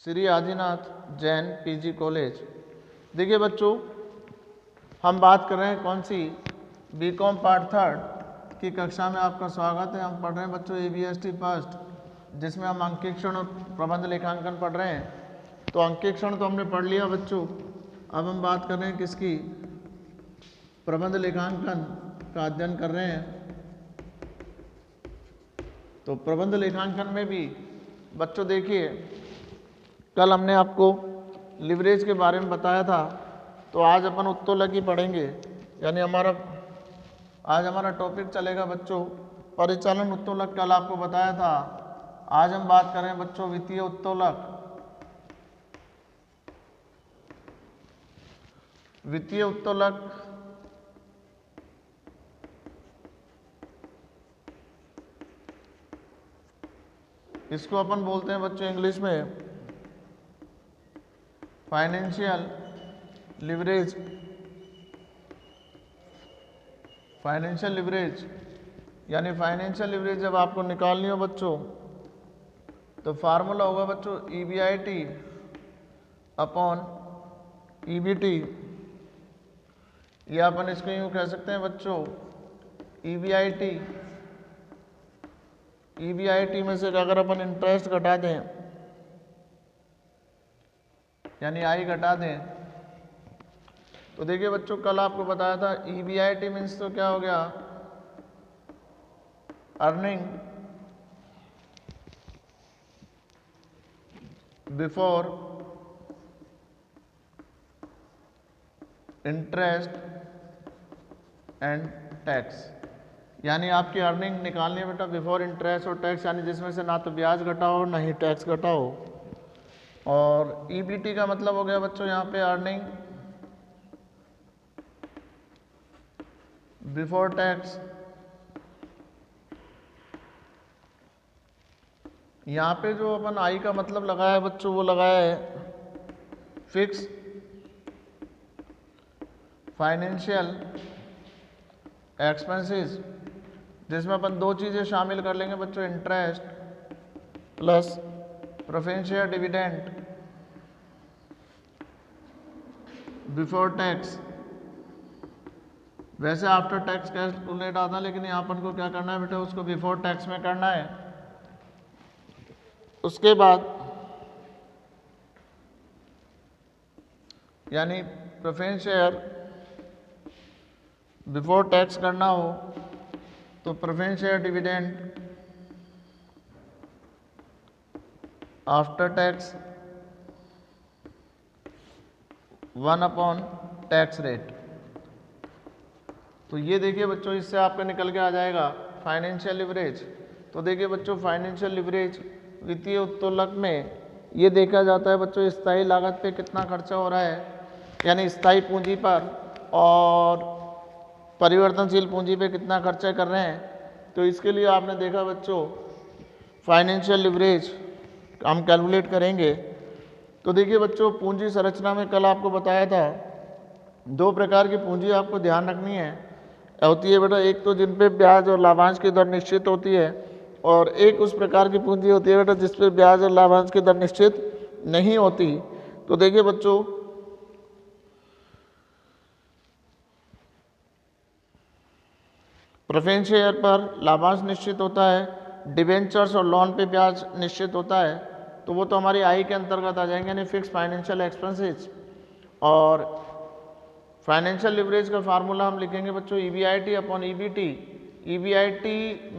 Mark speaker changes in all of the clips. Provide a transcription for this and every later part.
Speaker 1: Shri Adinath Jain PG college. देखिए बच्चों, हम बात कर रहे हैं कौन सी, बीकॉम पार्ट थर्ड की कक्षा में आपका स्वागत है। हम पढ़ रहे हैं बच्चों एबीएसटी फर्स्ट, जिसमें हम अंकेक्षण और प्रबंध लेखांकन पढ़ रहे हैं। तो अंकेक्षण तो हमने पढ़ लिया बच्चों, अब हम बात कर रहे हैं किसकी, प्रबंध लेखांकन का अध्ययन कर रहे हैं। तो प्रबंध लेखांकन में भी बच्चों देखिए, कल हमने आपको लिवरेज के बारे में बताया था, तो आज अपन उत्तोलन की पढ़ेंगे। यानी आज हमारा टॉपिक चलेगा बच्चों परिचालन उत्तोलन। कल आपको बताया था, आज हम बात करें बच्चों वित्तीय उत्तोलन। वित्तीय उत्तोलन इसको अपन बोलते हैं बच्चों इंग्लिश में फाइनेंशियल लिवरेज। फाइनेंशियल लिवरेज यानी फाइनेंशियल लिवरेज जब आपको निकालनी हो बच्चों, तो फार्मूला होगा बच्चों EBIT अपॉन EBT, या अपन इसको यूँ कह सकते हैं बच्चों EBIT में से अगर अपन इंटरेस्ट घटा दें, यानी आई घटा दें, तो देखिए बच्चों कल आपको बताया था EBIT मीन्स तो क्या हो गया, earning before interest and tax. यानी आपकी अर्निंग निकालनी है बेटा बिफोर इंटरेस्ट और टैक्स, यानी जिसमें से ना तो ब्याज घटा हो ना ही टैक्स घटा हो। और EBT का मतलब हो गया बच्चों यहाँ पे अर्निंग बिफोर टैक्स। यहाँ पे जो अपन आई का मतलब लगाया है बच्चों, वो लगाया है फिक्स फाइनेंशियल एक्सपेंसेस, जिसमें अपन दो चीज़ें शामिल कर लेंगे बच्चों, interest plus preference share dividend before tax. वैसे आफ्टर टैक्स कैलकुलेट आता है, लेकिन यहाँ अपन को क्या करना है बेटा, उसको बिफोर टैक्स में करना है। उसके बाद यानी प्रेफरेंस शेयर बिफोर टैक्स करना हो तो preference share dividend after tax 1 upon tax rate. तो ये देखिए बच्चों, इससे आपका निकल के आ जाएगा फाइनेंशियल लिवरेज। तो देखिए बच्चों, फाइनेंशियल लिवरेज वित्तीय उत्तोलन में ये देखा जाता है बच्चों स्थायी लागत पे कितना खर्चा हो रहा है, यानी स्थायी पूंजी पर और परिवर्तनशील पूंजी पे कितना खर्चा कर रहे हैं। तो इसके लिए आपने देखा बच्चों फाइनेंशियल लिवरेज हम कैलकुलेट करेंगे। तो देखिए बच्चों, पूंजी संरचना में कल आपको बताया था दो प्रकार की पूंजी आपको ध्यान रखनी होती है बेटा। एक तो जिन पे ब्याज और लाभांश की दर निश्चित होती है, और एक उस प्रकार की पूंजी होती है बेटा जिस पे ब्याज और लाभांश की दर निश्चित नहीं होती। तो देखिए बच्चों, प्रेफरेंस शेयर पर लाभांश निश्चित होता है, डिबेंचर्स और लोन पे ब्याज निश्चित होता है, तो वो तो हमारी आई के अंतर्गत आ जाएंगे, यानी फिक्स फाइनेंशियल एक्सपेंसेस। और फाइनेंशियल लिवरेज का फार्मूला हम लिखेंगे बच्चों EBIT upon EBT। EBIT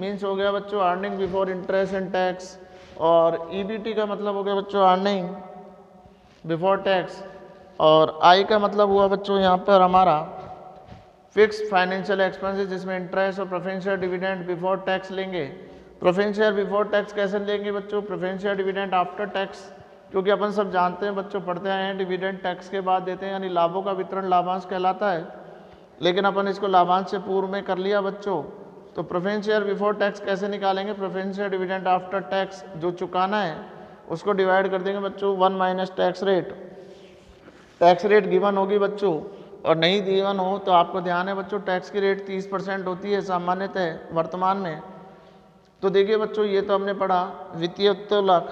Speaker 1: means हो गया बच्चों earning before interest and tax, और EBT का मतलब हो गया बच्चों अर्निंग बिफोर टैक्स, और आई का मतलब हुआ बच्चों यहाँ पर हमारा फिक्स फाइनेंशियल एक्सपेंसेस, जिसमें इंटरेस्ट और preference share dividend before tax लेंगे। प्रेफरेंस शेयर बिफोर टैक्स कैसे लेंगे बच्चों, preference share dividend after tax, क्योंकि अपन सब जानते हैं बच्चों, पढ़ते आए हैं डिविडेंड टैक्स के बाद देते हैं, यानी लाभों का वितरण लाभांश कहलाता है। लेकिन अपन इसको लाभांश से पूर्व में कर लिया बच्चों। तो प्रेफरेंस शेयर बिफोर टैक्स कैसे निकालेंगे, preference share dividend after tax जो चुकाना है उसको डिवाइड कर देंगे बच्चों 1 minus tax rate. Tax rate given होगी बच्चों, और नहीं गिवन हो तो आपको ध्यान है बच्चों टैक्स की रेट 30% होती है सामान्यतः वर्तमान में। तो देखिए बच्चों, ये तो हमने पढ़ा वित्तीय उत्तोलन।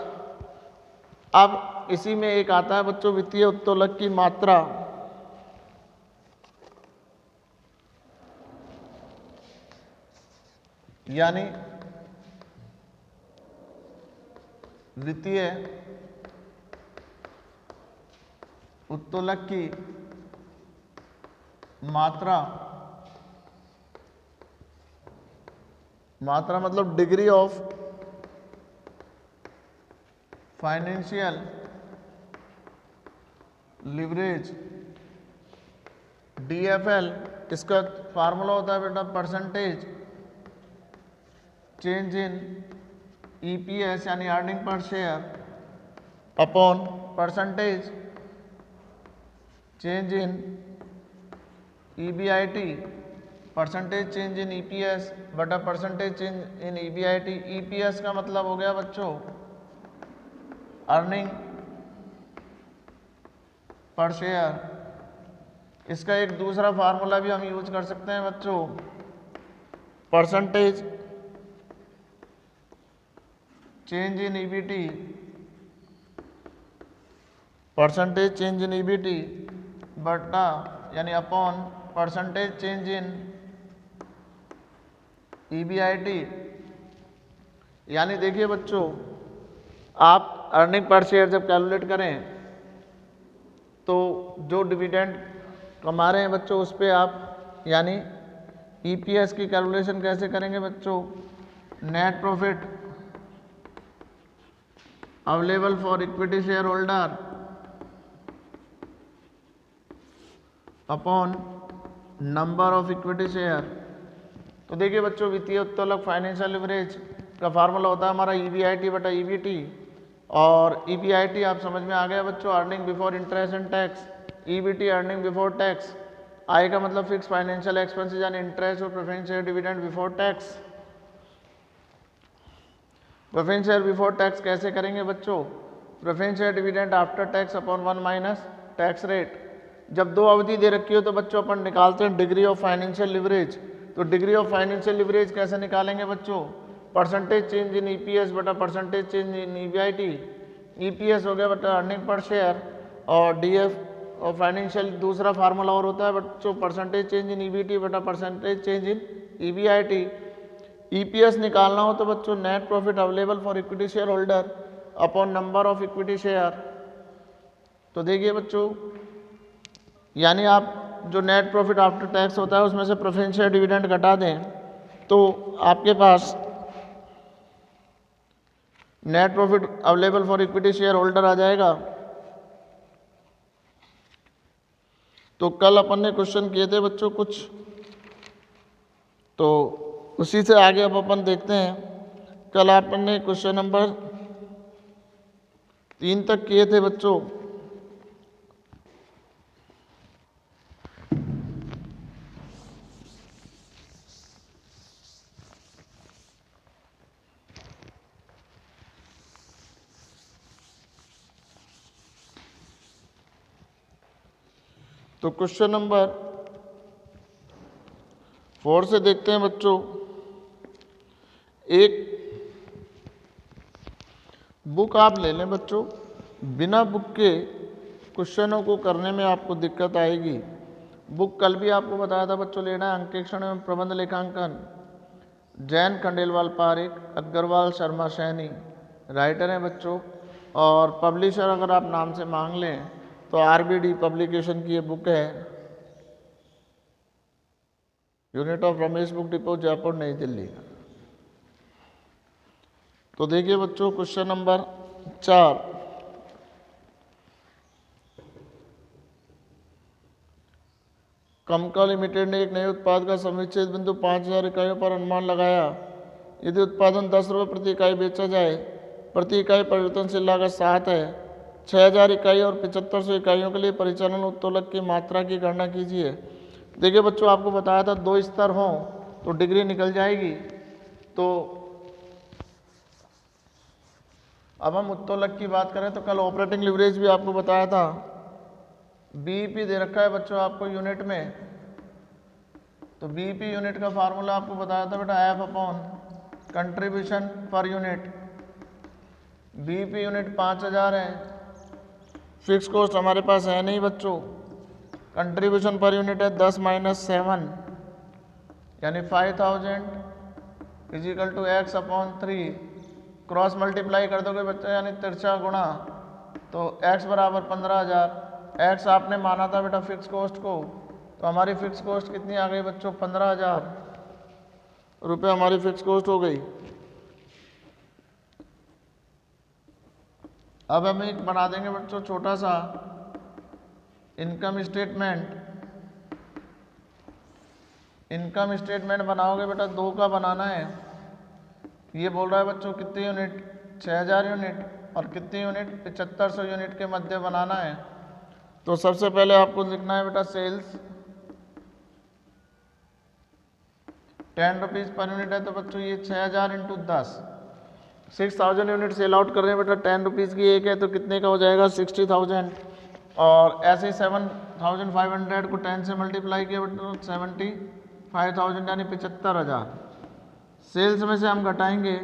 Speaker 1: अब इसी में एक आता है बच्चों वित्तीय उत्तोलक की मात्रा, यानी वित्तीय उत्तोलक की मात्रा मतलब degree of financial leverage, DFL। इसका फार्मूला होता है बेटा परसेंटेज चेंज इन EPS यानी earning per share upon percentage change in EBIT, percentage change in EPS बटा percentage change in EBIT। EPS का मतलब हो गया बच्चों अर्निंग पर शेयर। इसका एक दूसरा फार्मूला भी हम यूज कर सकते हैं बच्चों, परसेंटेज चेंज इन EBT, परसेंटेज चेंज इन EBT बटा यानी upon percentage change in EBIT। यानी देखिए बच्चों, आप अर्निंग पर शेयर जब कैलकुलेट करें तो जो डिविडेंड कमा रहे हैं बच्चों उस पे आप यानी EPS की कैलकुलेशन कैसे करेंगे बच्चों, net profit available for equity share holder upon number of equity share. तो देखिए बच्चों, वित्तीय उत्तोलक फाइनेंशियल लिवरेज का फार्मूला होता है हमारा EBIT बटा EBT, और EBIT आप समझ में आ गया बच्चों, earning before interest and tax. EBT earning before tax, आय का मतलब फिक्स फाइनेंशियल एक्सपेंसेस यानी इंटरेस्ट और preference share dividend before tax. Preference share before tax कैसे करेंगे बच्चों, preference share dividend after tax upon 1 minus tax rate. जब दो अवधि दे रखी हो तो बच्चों अपन निकालते हैं डिग्री ऑफ फाइनेंशियल लिवरेज। तो डिग्री ऑफ फाइनेंशियल लिवरेज कैसे निकालेंगे बच्चों, परसेंटेज चेंज इन EPS बटा percentage change in EBIT। EPS हो गया बटा अर्निंग पर शेयर, और DF और फाइनेंशियल दूसरा फार्मूला और होता है बच्चों परसेंटेज चेंज इन EBT बटा percentage change in EBIT। EPS निकालना हो तो बच्चों net profit available for equity share holder upon number of equity share. तो देखिए बच्चों, यानी आप जो नेट प्रॉफिट आफ्टर टैक्स होता है उसमें से प्रेफरेंस शेयर डिविडेंड घटा दें तो आपके पास net profit available for equity share holder आ जाएगा। तो कल अपन ने क्वेश्चन किए थे बच्चों कुछ, तो उसी से आगे अब अपन देखते हैं। कल अपन ने क्वेश्चन नंबर 3 तक किए थे बच्चों। तो क्वेश्चन नंबर 4 से देखते हैं बच्चों। एक बुक आप ले लें बच्चों, बिना बुक के क्वेश्चनों को करने में आपको दिक्कत आएगी। बुक कल भी आपको बताया था बच्चों लेना है, अंकेक्षण एवं प्रबंध लेखांकन, जैन खंडेलवाल पारिक, अग्रवाल शर्मा सैनी राइटर हैं बच्चों। और पब्लिशर अगर आप नाम से मांग लें तो RBD पब्लिकेशन की ये बुक है, unit of Ramesh book depot Jaipur नई दिल्ली। तो देखिए बच्चों क्वेश्चन नंबर 4, कमका लिमिटेड ने एक नए उत्पाद का समुच्चय बिंदु 5000 इकाइयों पर अनुमान लगाया। यदि उत्पादन 10 रुपये प्रति इकाई बेचा जाए, प्रति इकाई परिवर्तनशील लागत 7 है। 6000 इकाई और 7500 इकाइयों के लिए परिचालन उत्तोलक की मात्रा की गणना कीजिए। देखिए बच्चों, आपको बताया था 2 स्तर हों तो डिग्री निकल जाएगी। तो अब हम उत्तोलक की बात करें तो कल ऑपरेटिंग लिवरेज भी आपको बताया था। BEP दे रखा है बच्चों आपको यूनिट में, तो BEP यूनिट का फार्मूला आपको बताया था बेटा F upon contribution per unit. BEP unit 5000 है फिक्स कॉस्ट हमारे पास है नहीं बच्चों। कंट्रीब्यूशन पर यूनिट है 10 माइनस 7 यानी 5000 is equal to x upon 3। Cross multiply कर दोगे बच्चे यानी तिरछा गुणा, तो x बराबर 15,000। x आपने माना था बेटा फिक्स कॉस्ट को, तो हमारी फिक्स कॉस्ट कितनी आ गई बच्चों? 15,000 रुपये हमारी फिक्स कॉस्ट हो गई। अब हम एक बना देंगे बच्चों छोटा सा इनकम स्टेटमेंट। इनकम स्टेटमेंट बनाओगे बेटा 2 का बनाना है। ये बोल रहा है बच्चों कितनी यूनिट? 6000 यूनिट, और कितनी यूनिट? 7500 यूनिट के मध्य बनाना है। तो सबसे पहले आपको लिखना है बेटा सेल्स 10 रुपीज़ पर यूनिट है, तो बच्चों ये 6000 इंटू 10, 6000 यूनिट सेल आउट कर रहे हैं बेटा। 10 रुपीज़ की एक है तो कितने का हो जाएगा? 60,000। और ऐसे 7,500 को 10 से मल्टीप्लाई किया बेटा 75,000 यानी 75,000। सेल्स में से हम घटाएंगे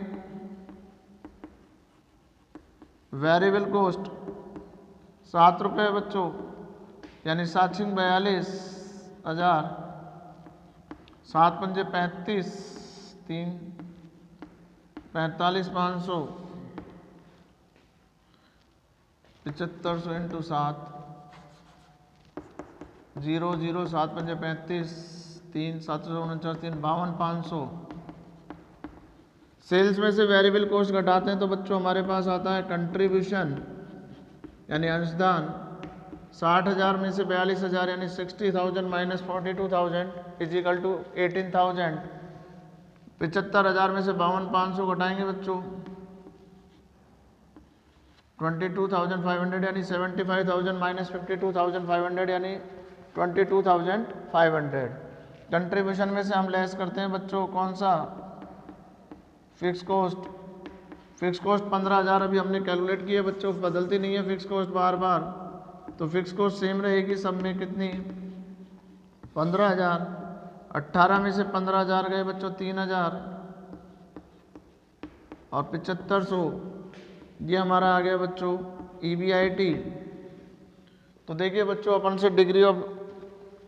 Speaker 1: वेरिएबल कॉस्ट 7 रुपये बच्चों, यानी 7,42,000, 7 पंजे 35, 3 45,500, 7500 इंटू 7, 0 0 7 पंजे 35, 3 749, 3 52,500। सेल्स में से वेरिएबल कॉस्ट घटाते हैं तो बच्चों हमारे पास आता है कंट्रीब्यूशन यानी अंशदान। 60,000 में से 42,000 यानी 60,000 माइनस 42,000 इजिकल टू 18,000। 75,000 में से 52,500 घटाएंगे बच्चों 22,500 यानी 75,000 माइनस 52,500 यानी 22,500। कंट्रीब्यूशन में से हम लेस करते हैं बच्चों कौन सा? Fix cost. फिक्स कॉस्ट 15,000 अभी हमने कैलकुलेट किया बच्चों, बदलती नहीं है फिक्स कॉस्ट बार बार, तो फिक्स कॉस्ट सेम रहेगी सब में। कितनी? 15,000। 18 में से 15,000 गए बच्चों 3,000 और 7500, ये हमारा आ गया बच्चों EBIT। तो देखिए बच्चों अपन से डिग्री ऑफ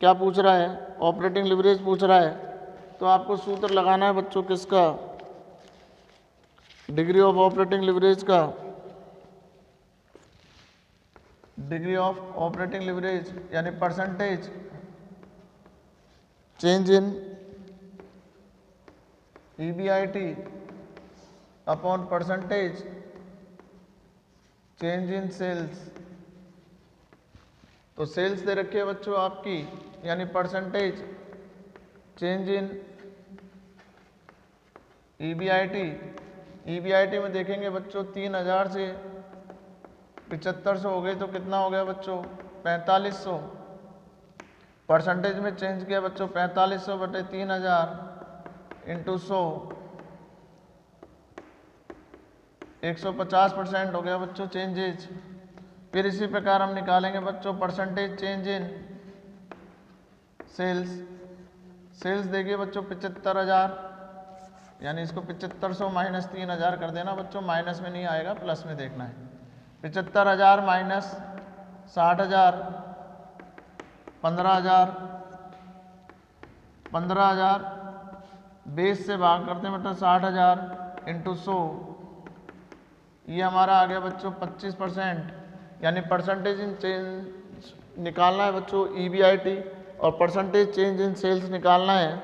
Speaker 1: क्या पूछ रहा है? ऑपरेटिंग लिवरेज पूछ रहा है। तो आपको सूत्र लगाना है बच्चों किसका? डिग्री ऑफ ऑपरेटिंग लिवरेज का। डिग्री ऑफ ऑपरेटिंग लिवरेज यानी percentage change in EBIT upon percentage change in sales. तो सेल्स दे रखी है बच्चों आपकी, यानी percentage change in EBIT। EBIT में देखेंगे बच्चों 3,000 से 7500 हो गए तो कितना हो गया बच्चों? 4500। परसेंटेज में चेंज किया बच्चों 4500 बटे 3,000 इंटू 100, 150% हो गया बच्चों चेंजेज। फिर इसी प्रकार हम निकालेंगे बच्चों percentage change in sales. Sales देखिए बच्चों 75,000, यानी इसको 7500 माइनस 3,000 कर देना बच्चों, माइनस में नहीं आएगा प्लस में देखना है। 75,000 माइनस 60,000, 15,000, 15,000 बेस से भाग करते हैं मतलब 60,000 इंटू 100, ये हमारा आ गया बच्चों 25%। यानी परसेंटेज इन चेंज निकालना है बच्चों EBIT और परसेंटेज चेंज इन सेल्स निकालना है,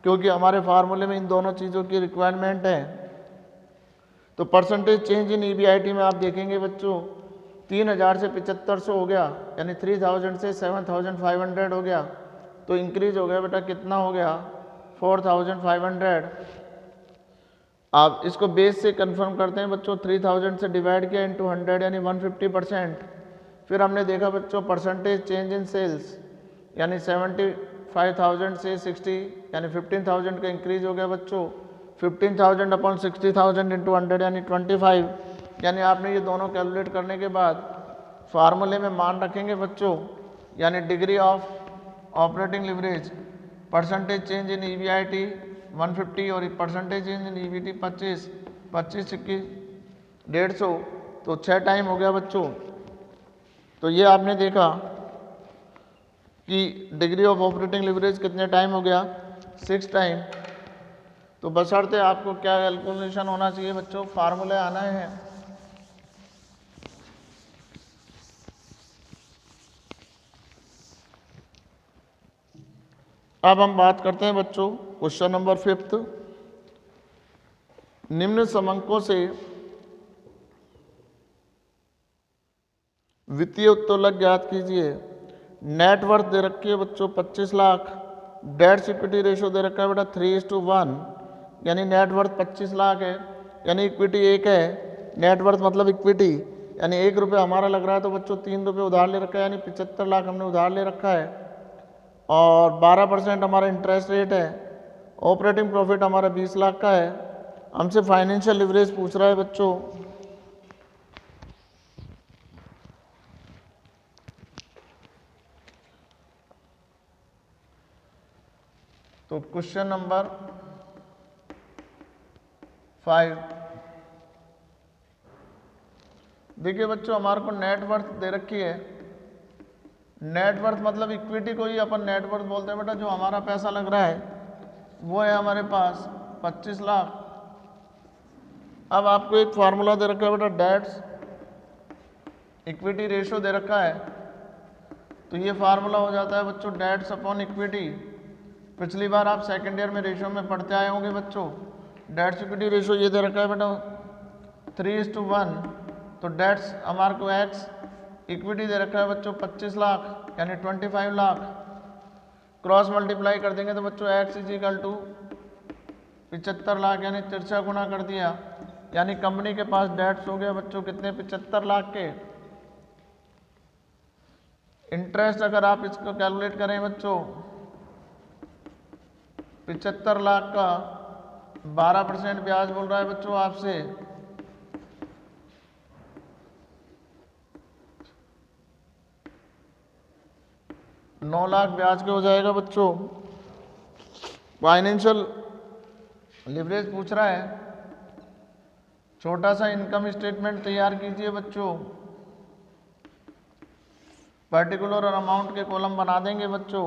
Speaker 1: क्योंकि हमारे फार्मूले में इन दोनों चीज़ों की रिक्वायरमेंट है। तो परसेंटेज चेंज इन EBIT में आप देखेंगे बच्चों 3,000 से 7500 हो गया, यानी 3,000 से 7,500 हो गया, तो इंक्रीज हो गया बेटा कितना हो गया? 4,500। आप इसको बेस से कंफर्म करते हैं बच्चों, 3,000 से डिवाइड किया इंटू 100 यानी 150%। फिर हमने देखा बच्चों परसेंटेज चेंज इन सेल्स, यानी 75,000 से 60 यानी 15,000 का इंक्रीज हो गया बच्चों। 15,000 अपॉन 60,000 इंटू 100 यानी 25। यानी आपने ये दोनों कैलकुलेट करने के बाद फार्मूले में मान रखेंगे बच्चों, यानी degree of operating leverage percentage change in EBIT 150 और परसेंटेज चेंज इन EBIT 25, 25 21 150, तो 6 टाइम हो गया बच्चों तो ये आपने देखा कि डिग्री ऑफ ऑपरेटिंग लिवरेज कितने टाइम हो गया, 6 टाइम। तो बशर्ते आपको क्या कैलकुलेशन होना चाहिए बच्चों, फार्मूले आना है। अब हम बात करते हैं बच्चों क्वेश्चन नंबर 5। निम्न समंकों से वित्तीय उत्तोलक ज्ञात कीजिए। नेट वर्थ दे रखी है बच्चों 25 लाख, डेट इक्विटी रेशो दे रखा है बेटा 3:1, यानी नेट वर्थ 25 लाख है, यानी इक्विटी 1 है। नेट वर्थ मतलब इक्विटी, यानी 1 रुपये हमारा लग रहा है, तो बच्चों 3 रुपये उधार ले रखा है, यानी 75 लाख हमने उधार ले रखा है। और 12% हमारा इंटरेस्ट रेट है। ऑपरेटिंग प्रॉफिट हमारा 20 लाख का है। हमसे फाइनेंशियल लिवरेज पूछ रहा है बच्चों। तो क्वेश्चन नंबर 5 देखिए बच्चों, हमारे को नेट वर्थ दे रखी है। नेट वर्थ मतलब इक्विटी को ही अपन नेट वर्थ बोलते हैं बेटा। जो हमारा पैसा लग रहा है वो है हमारे पास 25 लाख। अब आपको एक फार्मूला दे रखा है बेटा, डेट्स इक्विटी रेशो दे रखा है। तो ये फार्मूला हो जाता है बच्चों डेट्स अपॉन इक्विटी। पिछली बार आप सेकेंड ईयर में रेशो में पढ़ते आए होंगे बच्चों। डेट्स इक्विटी रेशो ये दे रखा है बेटा 3:1। तो डेट्स हमारे को एक्स, इक्विटी दे रखा है बच्चों 25 लाख यानी 25 लाख। क्रॉस मल्टीप्लाई कर देंगे तो बच्चों x is equal to 75 lakh, यानी 63 गुना कर दिया, यानी कंपनी के पास डेट्स हो गया बच्चों कितने, 75 लाख के। इंटरेस्ट अगर आप इसको कैलकुलेट करें बच्चों, 75 लाख का 12% ब्याज बोल रहा है बच्चों आपसे, नौ लाख ब्याज के हो जाएगा बच्चों। फाइनेंशियल लिवरेज पूछ रहा है। छोटा सा इनकम स्टेटमेंट तैयार कीजिए बच्चों। पर्टिकुलर और अमाउंट के कॉलम बना देंगे बच्चों।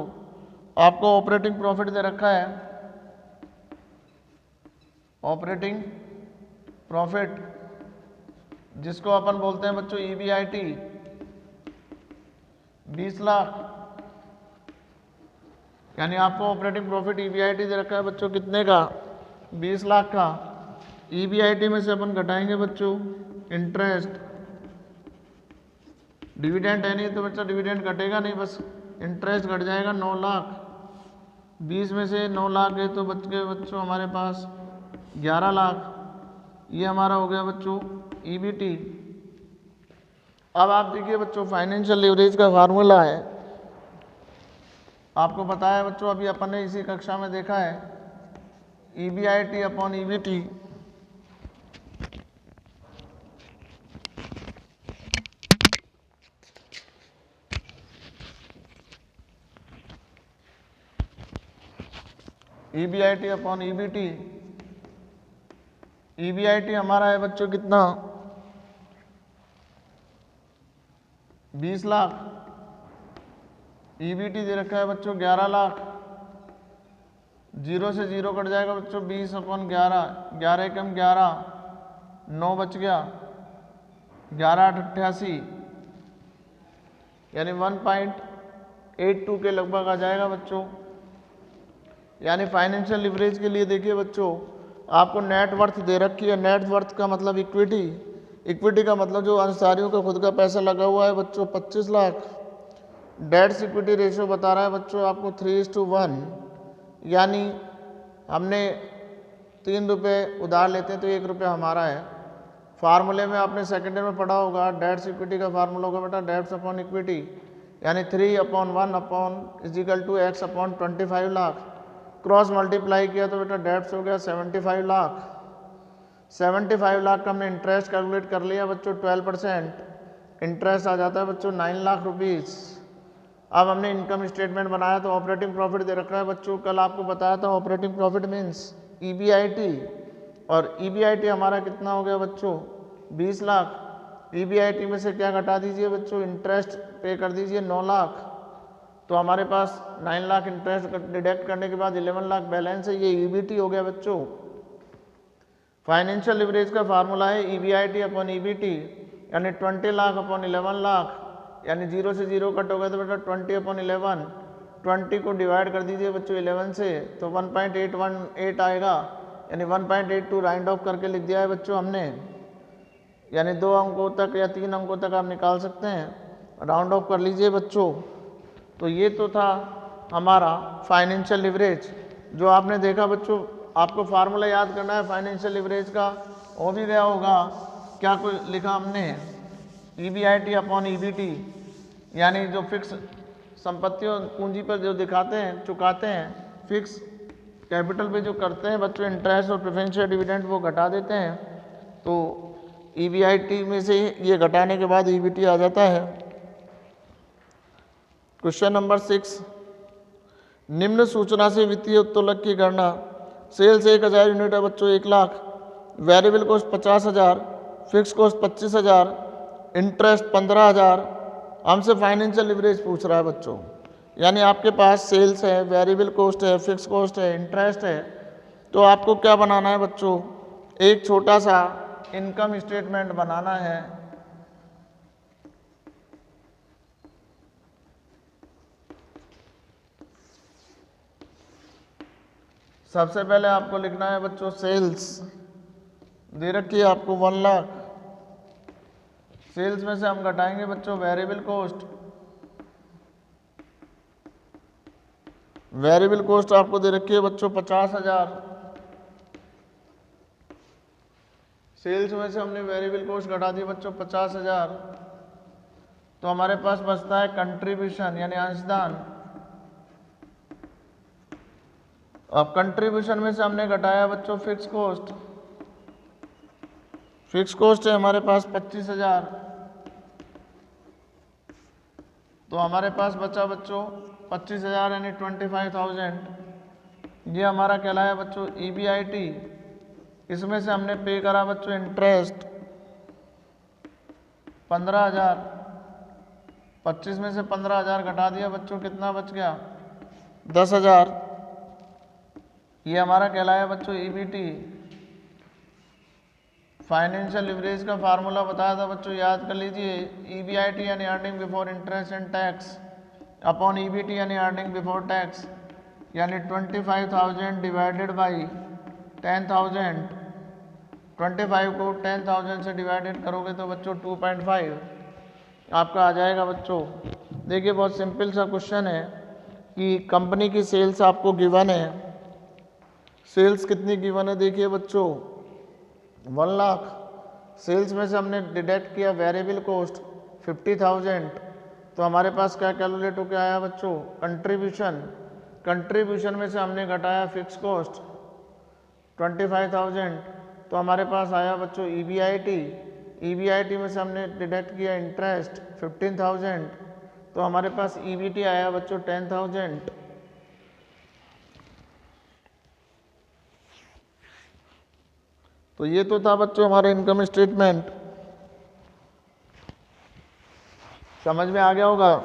Speaker 1: आपको ऑपरेटिंग प्रॉफिट दे रखा है, ऑपरेटिंग प्रॉफिट जिसको अपन बोलते हैं बच्चों EBIT 20 लाख, यानी आपको ऑपरेटिंग प्रॉफिट EBIT दे रखा है बच्चों कितने का, 20 लाख का। EBIT में से अपन घटाएंगे बच्चों इंटरेस्ट, डिविडेंड है नहीं तो बच्चा डिविडेंड घटेगा नहीं, बस इंटरेस्ट घट जाएगा 9 लाख। 20 में से 9 लाख है तो बच गए बच्चों हमारे पास 11 लाख। ये हमारा हो गया बच्चों EBT। अब आप देखिए बच्चों, फाइनेंशियल लीवरेज का फार्मूला है, आपको बताया बच्चों, अभी अपन ने इसी कक्षा में देखा है, EBIT upon EBT। EBIT upon EBT। EBIT हमारा है बच्चों कितना, 20 लाख। EBT दे रखा है बच्चों 11 लाख। 0 से 0 कट जाएगा बच्चों 20 अपॉन 11, 11 कम 11, 9 बच गया, 11 8 88, यानी 1.82 के लगभग आ जाएगा बच्चों। यानी फाइनेंशियल लिवरेज के लिए देखिए बच्चों, आपको नेट वर्थ दे रखी है। नेट वर्थ का मतलब इक्विटी, इक्विटी का मतलब जो अंशधारियों का खुद का पैसा लगा हुआ है बच्चों 25 लाख। डेट्स इक्विटी रेशियो बता रहा है बच्चों आपको 3:1, यानी हमने 3 रुपये उधार लेते हैं तो 1 रुपये हमारा है। फार्मूले में आपने सेकेंड ईयर में पढ़ा होगा, डेट्स इक्विटी का फार्मूला होगा बेटा डेट्स अपॉन इक्विटी, यानी 3/1 upon is equal to x upon 25 lakh. Cross multiply किया तो बेटा डेट्स हो गया 75 लाख। 75 लाख का हमने इंटरेस्ट कैलकुलेट कर लिया बच्चों 12%, इंटरेस्ट आ जाता है बच्चों 9 लाख रुपीज़। अब हमने इनकम स्टेटमेंट बनाया तो ऑपरेटिंग प्रॉफिट दे रखा है बच्चों, कल आपको बताया था ऑपरेटिंग प्रॉफिट मीन्स EBIT, और EBIT हमारा कितना हो गया बच्चों 20 लाख। EBIT में से क्या घटा दीजिए बच्चों, इंटरेस्ट पे कर दीजिए 9 लाख, तो हमारे पास 9 लाख इंटरेस्ट डिडक्ट करने के बाद 11 लाख बैलेंस है, ये EBT हो गया बच्चों। फाइनेंशियल लिवरेज का फार्मूला है EBIT अपॉन EBT, यानी 20 लाख अपॉन 11 लाख, यानी 0 से 0 कट हो गया तो बेटा 20 अपॉन 11, 20 को डिवाइड कर दीजिए बच्चों 11 से, तो 1.818 आएगा, यानी 1.82 राउंड ऑफ करके लिख दिया है बच्चों हमने, यानी 2 अंकों तक या 3 अंकों तक आप निकाल सकते हैं, राउंड ऑफ कर लीजिए बच्चों। तो ये तो था हमारा फाइनेंशियल लिवरेज। जो आपने देखा बच्चों, आपको फार्मूला याद करना है फाइनेंशियल लिवरेज का, हो भी गया होगा। क्या कुछ लिखा हमने, EBIT अपॉन EBT, यानी जो फिक्स संपत्तियों पूंजी पर जो दिखाते हैं, चुकाते हैं, फिक्स कैपिटल पे जो करते हैं बच्चों इंटरेस्ट और प्रेफरेंशियल डिविडेंड, वो घटा देते हैं, तो EBIT में से ये घटाने के बाद EBT आ जाता है। क्वेश्चन नंबर 6, निम्न सूचना से वित्तीय उत्तोलक की गणना। सेल्स 1000 यूनिट है बच्चों, 1 lakh, variable cost 50,000, fix cost 25,000, interest 15,000। हमसे फाइनेंशियल लिवरेज पूछ रहा है बच्चों, यानी आपके पास सेल्स है, वेरिएबल कॉस्ट है, फिक्स कॉस्ट है, इंटरेस्ट है, तो आपको क्या बनाना है बच्चों, एक छोटा सा इनकम स्टेटमेंट बनाना है। सबसे पहले आपको लिखना है बच्चों सेल्स, दे रखी है आपको 1 लाख, सेल्स में से हम घटाएंगे बच्चों वेरिएबल कॉस्ट, वेरिएबल कॉस्ट आपको दे रखी है बच्चों 50,000, सेल्स में से हमने वेरिएबल कॉस्ट घटा दी बच्चों 50,000, तो हमारे पास बचता है कंट्रीब्यूशन यानी अंशदान। अब कंट्रीब्यूशन में से हमने घटाया बच्चों फिक्स कॉस्ट, फिक्स कॉस्ट है हमारे पास 25,000, तो हमारे पास बचा बच्चों 25,000 यानी 25,000, ये हमारा कहलाया बच्चों EBIT। इसमें से हमने पे करा बच्चों इंटरेस्ट 15,000, 25 में से 15,000 घटा दिया बच्चों, कितना बच गया 10,000, ये हमारा कहलाया बच्चों EBT। फाइनेंशियल लिवरेज का फार्मूला बताया था बच्चों, याद कर लीजिए, EBIT यानी earning before interest and tax upon EBT यानी अर्निंग बिफोर टैक्स, यानी 25,000 डिवाइडेड बाई 10,000, 25 को 10,000 से डिवाइडेड करोगे तो बच्चों 2.5 आपका आ जाएगा बच्चों। देखिए बहुत सिंपल सा क्वेश्चन है कि कंपनी की सेल्स आपको गिवन है, सेल्स कितनी गिवन है, देखिए बच्चों 1 लाख, सेल्स में से हमने डिडक्ट किया वेरिएबल कॉस्ट 50,000, तो हमारे पास क्या कैलकुलेट होकर आया बच्चों, कंट्रीब्यूशन, कंट्रीब्यूशन में से हमने घटाया फिक्स कॉस्ट 25,000, तो हमारे पास आया बच्चों EBIT, EBIT में से हमने डिडक्ट किया इंटरेस्ट 15,000, तो हमारे पास EBT आया बच्चों 10,000। तो ये तो था बच्चों हमारा इनकम स्टेटमेंट, समझ में आ गया होगा।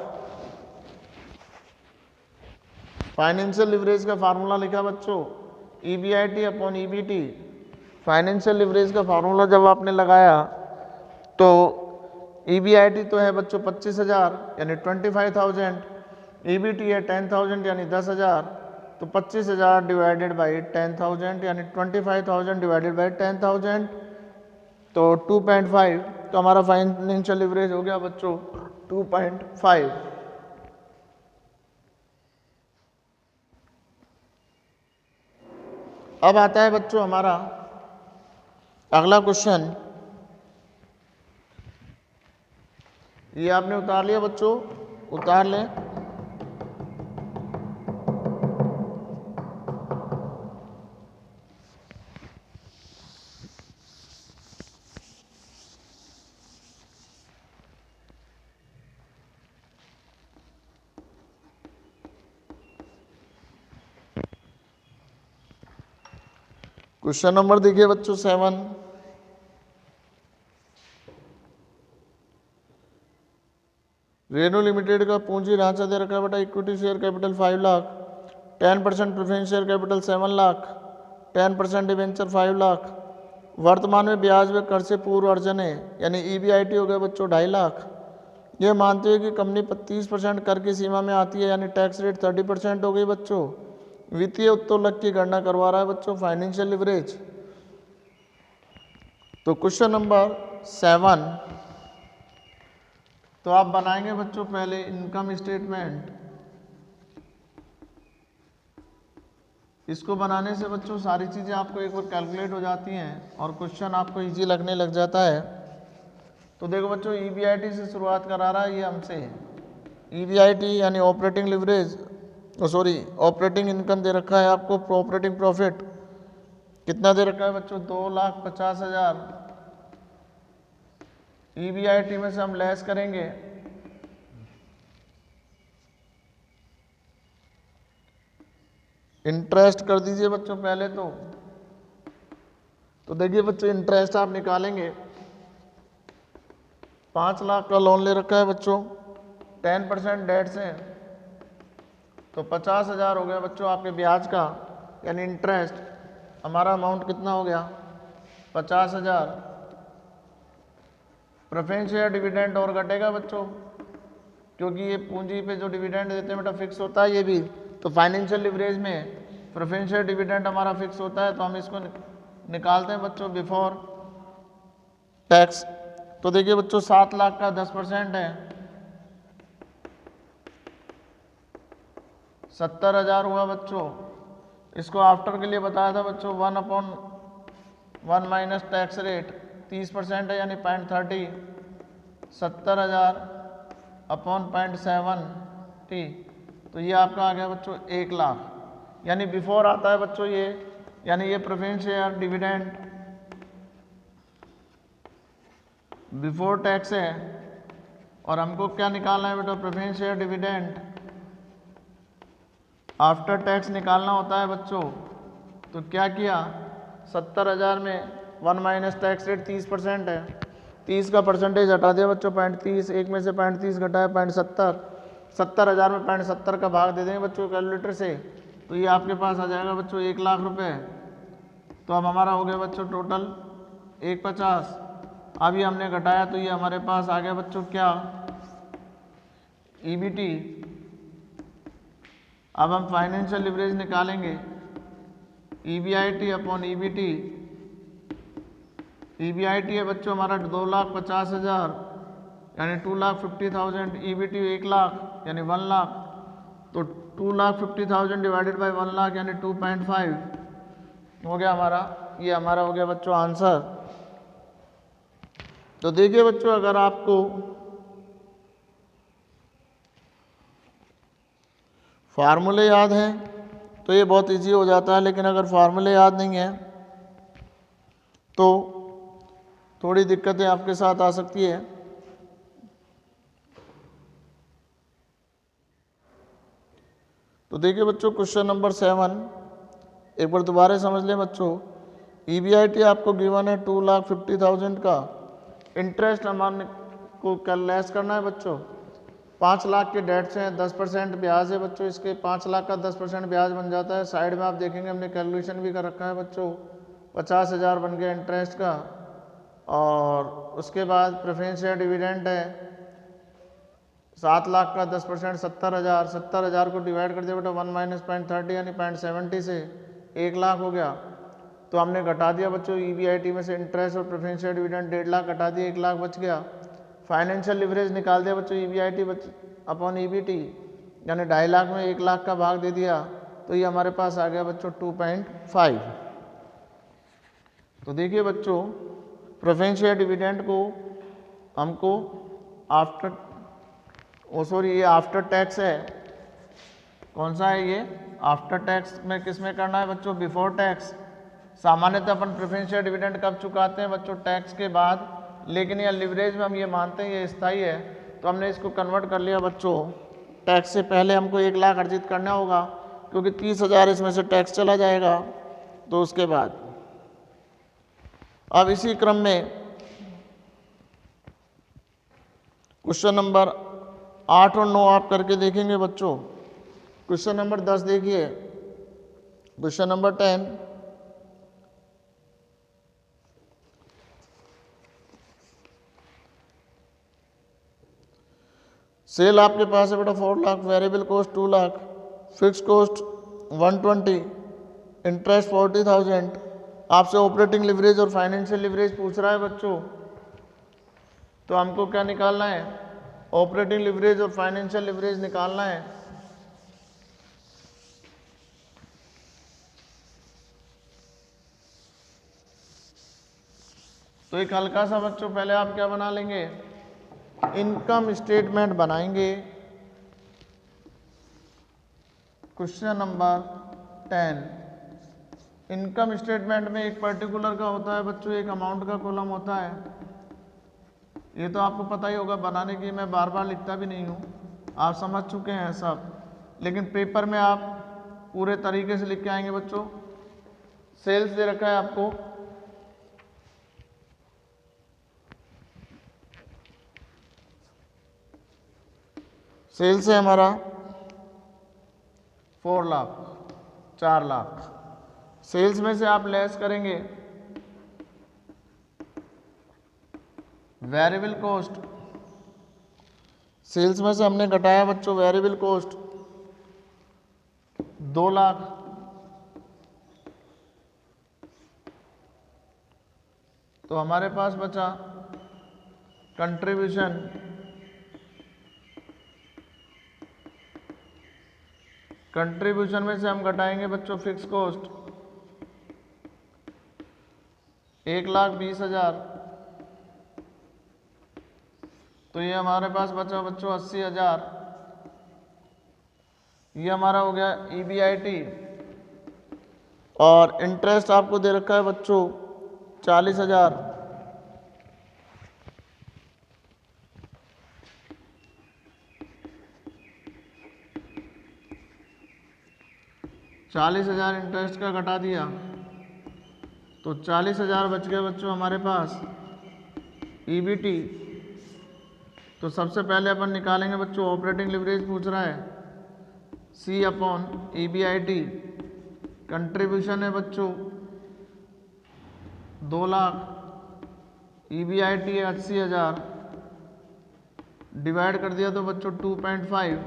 Speaker 1: फाइनेंशियल लिवरेज का फार्मूला लिखा बच्चों EBIT upon EBT। Financial leverage का फार्मूला जब आपने लगाया तो EBIT तो है बच्चों 25,000 यानी 25,000, EBT है 10,000 यानी 10,000, तो 25,000 डिवाइडेड बाई 10,000 यानी 25,000 डिवाइडेड बाई 10,000, तो 2.5, तो हमारा फाइनेंशियल लिवरेज हो गया बच्चों 2.5। अब आता है बच्चों हमारा अगला क्वेश्चन, ये आपने उतार लिया बच्चों, उतार लें। क्वेश्चन नंबर देखिए बच्चों 7, रेनू लिमिटेड का पूंजी ढांचा दे रखा है बेटा, equity share capital 5 lakh, 10% preference share capital 7 lakh, 10% debenture 5 lakh, वर्तमान में ब्याज व कर से पूर्व अर्जन है यानी EBIT हो गया बच्चों 2.5 लाख। ये मानते हुए कि कंपनी 30% कर की सीमा में आती है यानी टैक्स रेट 30% हो गई बच्चों। वित्तीय उत्तोलक की गणना करवा रहा है बच्चों, फाइनेंशियल लिवरेज। तो क्वेश्चन नंबर 7 तो आप बनाएंगे बच्चों पहले इनकम स्टेटमेंट। इसको बनाने से बच्चों सारी चीज़ें आपको एक बार कैलकुलेट हो जाती हैं और क्वेश्चन आपको इजी लगने लग जाता है। तो देखो बच्चों EBIT से शुरुआत करा रहा है ये हमसे। EBIT यानी ऑपरेटिंग लिवरेज, ऑपरेटिंग इनकम दे रखा है आपको, ऑपरेटिंग प्रॉफिट कितना दे रखा है बच्चों 2,50,000। EBIT में से हम लेस करेंगे इंटरेस्ट कर दीजिए बच्चों पहले तो देखिए बच्चों इंटरेस्ट आप निकालेंगे, 5 लाख का लोन ले रखा है बच्चों, 10% डेट से तो 50,000 हो गया बच्चों आपके ब्याज का, यानी इंटरेस्ट हमारा अमाउंट कितना हो गया 50,000। प्रेफरेंस शेयर डिविडेंड और घटेगा बच्चों, क्योंकि ये पूंजी पे जो डिविडेंड देते हैं बेटा फिक्स होता है ये भी। तो फाइनेंशियल लिवरेज में प्रेफरेंस शेयर डिविडेंड हमारा फिक्स होता है, तो हम इसको निकालते हैं बच्चों बिफोर टैक्स। तो देखिए बच्चों 7 लाख का 10% है 70,000 हुआ बच्चों। इसको आफ्टर के लिए बताया था बच्चों 1/1 माइनस टैक्स रेट 30% है यानी 0.30, 70,000 अपॉन 0.70, तो ये आपका आ गया बच्चों 1 लाख, यानी बिफोर आता है बच्चों ये, यानी ये preference share dividend before tax है। और हमको क्या निकालना है बेटा preference share dividend after tax निकालना होता है बच्चों। तो क्या किया 70,000 में 1 माइनस टैक्स रेट 30% है, 30 का परसेंटेज हटा दिया बच्चों 0.30, एक में से 0.30 घटाया 0.70, 70,000 में 0.70 का भाग दे देंगे बच्चों कैलकुलेटर से, तो ये आपके पास आ जाएगा बच्चों 1 लाख रुपए। तो अब हमारा हो गया बच्चों टोटल 150। अब ये हमने घटाया तो ये हमारे पास आ गया बच्चों क्या EBT। अब हम फाइनेंशियल लिवरेज निकालेंगे EBIT अपॉन EBT। EBIT है बच्चों हमारा 2,50,000 यानी 2,50,000, EBT 1 लाख यानी 1 लाख, तो 2,50,000 डिवाइडेड बाय 1 लाख यानी 2.5 हो गया हमारा, ये हमारा हो गया बच्चों आंसर। तो देखिए बच्चों अगर आपको फार्मूले याद हैं तो ये बहुत इजी हो जाता है, लेकिन अगर फार्मूले याद नहीं है तो थोड़ी दिक्कतें आपके साथ आ सकती है। तो देखिए बच्चों क्वेश्चन नंबर 7 एक बार दोबारा समझ लें बच्चों। EBIT आपको गिवन है 2,50,000 का, इंटरेस्ट हमारे को कल लेस करना है बच्चों, 5 लाख के डेट से 10% ब्याज है बच्चों, इसके 5 लाख का 10% ब्याज बन जाता है। साइड में आप देखेंगे हमने कैलकुलेशन भी कर रखा है बच्चों, 50,000 बन गया इंटरेस्ट का। और उसके बाद प्रेफरेंस शेयर डिविडेंड है 7 लाख का 10% 70,000, 70,000 को डिवाइड कर दिया बेटा 1 माइनस 0.30 यानी 0.70 से 1 लाख हो गया। तो हमने घटा दिया बच्चों EBIT में से इंटरेस्ट और प्रेफरेंस शेयर डिविडेंड 1.5 लाख घटा दिया, 1 लाख बच गया। फाइनेंशियल लिवरेज निकाल दिया बच्चों EBIT अपॉन EBT यानी 2.5 लाख में 1 लाख का भाग दे दिया, तो ये हमारे पास आ गया बच्चों 2.5। तो देखिए बच्चों प्रेफरेंस शेयर डिविडेंड को हमको ये आफ्टर टैक्स है, कौन सा है ये आफ्टर टैक्स में, किस में करना है बच्चों बिफोर टैक्स। सामान्यतः अपन प्रेफरेंस शेयर डिविडेंड कब चुकाते हैं बच्चों टैक्स के बाद, लेकिन यह लिवरेज में हम ये मानते हैं ये स्थायी है, तो हमने इसको कन्वर्ट कर लिया बच्चों टैक्स से पहले हमको 1 लाख अर्जित करना होगा, क्योंकि 30,000 इसमें से टैक्स चला जाएगा। तो उसके बाद अब इसी क्रम में क्वेश्चन नंबर 8 और 9 आप करके देखेंगे बच्चों। क्वेश्चन नंबर 10 देखिए, क्वेश्चन नंबर 10, सेल आपके पास है बेटा 4 lakh, variable cost 2 lakh, fix cost 120, interest 40,000। आपसे ऑपरेटिंग लिवरेज और फाइनेंशियल लिवरेज पूछ रहा है बच्चों, तो हमको क्या निकालना है? ऑपरेटिंग लिवरेज और फाइनेंशियल लिवरेज निकालना है। तो एक हल्का सा बच्चों पहले आप क्या बना लेंगे? इनकम स्टेटमेंट बनाएंगे। क्वेश्चन नंबर 10, इनकम स्टेटमेंट में एक पर्टिकुलर का होता है बच्चों, एक अमाउंट का कॉलम होता है। ये तो आपको पता ही होगा, बनाने की मैं बार बार लिखता भी नहीं हूँ, आप समझ चुके हैं सब, लेकिन पेपर में आप पूरे तरीके से लिख के आएंगे बच्चों। सेल्स दे रखा है आपको, सेल्स है हमारा 4 लाख, 4 लाख। सेल्स में से आप लेस करेंगे वेरिएबल कॉस्ट। सेल्स में से हमने घटाया बच्चों वेरिएबल कॉस्ट 2 लाख, तो हमारे पास बचा कंट्रीब्यूशन। कंट्रीब्यूशन में से हम घटाएंगे बच्चों फिक्स कॉस्ट 1,20,000, तो ये हमारे पास बचा बच्चों 80,000। ये हमारा हो गया EBIT। और इंटरेस्ट आपको दे रखा है बच्चों 40,000। इंटरेस्ट का घटा दिया, तो 40,000 बच गए बच्चों हमारे पास EBT। तो सबसे पहले अपन निकालेंगे बच्चों, ऑपरेटिंग लिवरेज पूछ रहा है, C/EBIT। कंट्रीब्यूशन है बच्चों 2 लाख, EBIT है 80,000, डिवाइड कर दिया तो बच्चों 2.5,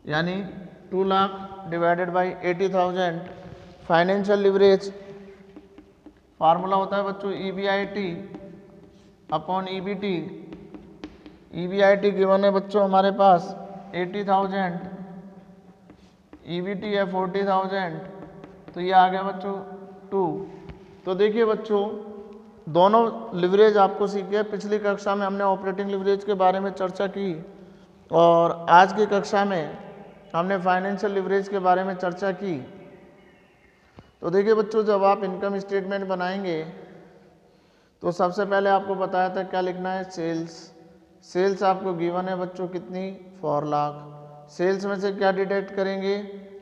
Speaker 1: यानी 2 lakh divided by 80,000। Financial leverage formula होता है बच्चों EBIT upon EBT। EBIT given है बच्चों हमारे पास 80,000, EBT है 40,000, तो ये आ गया बच्चों 2। तो देखिए बच्चों, दोनों लिवरेज आपको सीखे। पिछली कक्षा में हमने ऑपरेटिंग लिवरेज के बारे में चर्चा की, और आज की कक्षा में हमने फाइनेंशियल लिवरेज के बारे में चर्चा की। तो देखिए बच्चों, जब आप इनकम स्टेटमेंट बनाएंगे तो सबसे पहले आपको बताया था क्या लिखना है? सेल्स। सेल्स आपको गिवन है बच्चों कितनी? 4 लाख। सेल्स में से क्या डिडक्ट करेंगे?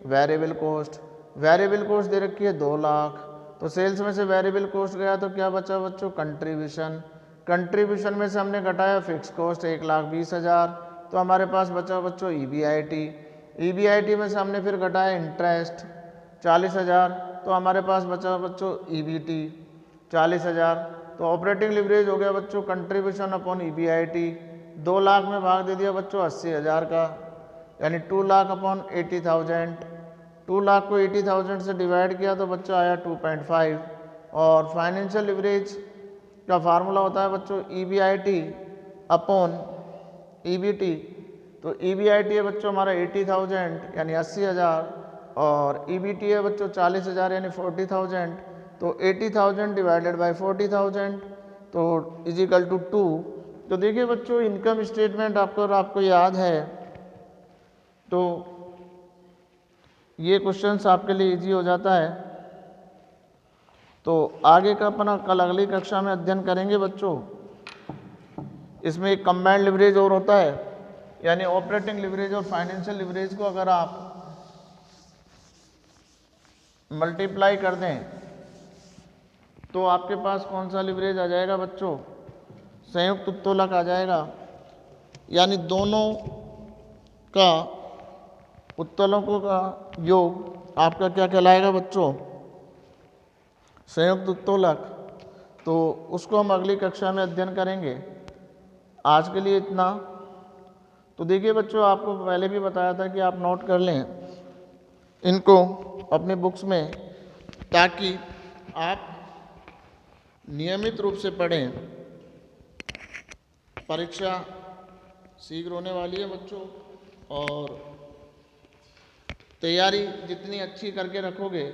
Speaker 1: Variable cost. वेरिएबल कॉस्ट दे रखी है 2 लाख, तो सेल्स में से वेरिएबल कॉस्ट गया तो क्या बचा बच्चों? कंट्रीब्यूशन। कंट्रीब्यूशन में से हमने घटाया फिक्स कॉस्ट 1,20,000, तो हमारे पास बचा बच्चों EBIT। EBIT में से हमने फिर घटाया इंटरेस्ट 40,000, तो हमारे पास बचा बच्चों EBT 40,000। तो ऑपरेटिंग लिवरेज हो गया बच्चों कंट्रीब्यूशन अपॉन EBIT। 2 लाख में भाग दे दिया बच्चों 80,000 का, यानी 2 लाख अपॉन 80,000। 2 लाख को 80,000 से डिवाइड किया तो बच्चों आया 2.5। और फाइनेंशियल लिवरेज का फार्मूला होता है बच्चों EBIT अपॉन EBT। तो EBIT है बच्चों हमारा 80,000 यानी 80,000, और EBT है बच्चों 40,000 यानी 40,000। तो 80,000 डिवाइडेड बाई 40,000 तो इजिकल टू 2। तो देखिए बच्चों, इनकम स्टेटमेंट आपको याद है तो ये क्वेश्चंस आपके लिए इजी हो जाता है। तो आगे का अपना कल अगली कक्षा में अध्ययन करेंगे बच्चों। इसमें एक कंबाइंड लिवरेज और होता है, यानी ऑपरेटिंग लिवरेज और फाइनेंशियल लिवरेज को अगर आप मल्टीप्लाई कर दें तो आपके पास कौन सा लिवरेज आ जाएगा बच्चों? संयुक्त उत्तोलक आ जाएगा। यानी दोनों का उत्तोलकों का योग आपका क्या कहलाएगा बच्चों? संयुक्त उत्तोलक। तो उसको हम अगली कक्षा में अध्ययन करेंगे। आज के लिए इतना। तो देखिए बच्चों, आपको पहले भी बताया था कि आप नोट कर लें इनको अपने बुक्स में, ताकि आप नियमित रूप से पढ़ें। परीक्षा शीघ्र होने वाली है बच्चों, और तैयारी जितनी अच्छी करके रखोगे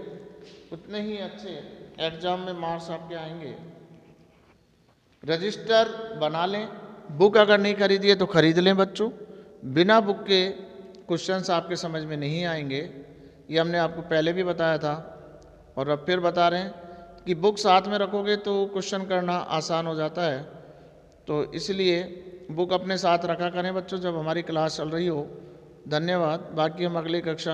Speaker 1: उतने ही अच्छे एग्जाम में मार्क्स आपके आएंगे। रजिस्टर बना लें। बुक अगर नहीं खरीदी है तो खरीद लें बच्चों। बिना बुक के क्वेश्चंस आपके समझ में नहीं आएंगे, ये हमने आपको पहले भी बताया था और अब फिर बता रहे हैं कि बुक साथ में रखोगे तो क्वेश्चन करना आसान हो जाता है। तो इसलिए बुक अपने साथ रखा करें बच्चों जब हमारी क्लास चल रही हो। धन्यवाद। बाकी हम अगली कक्षा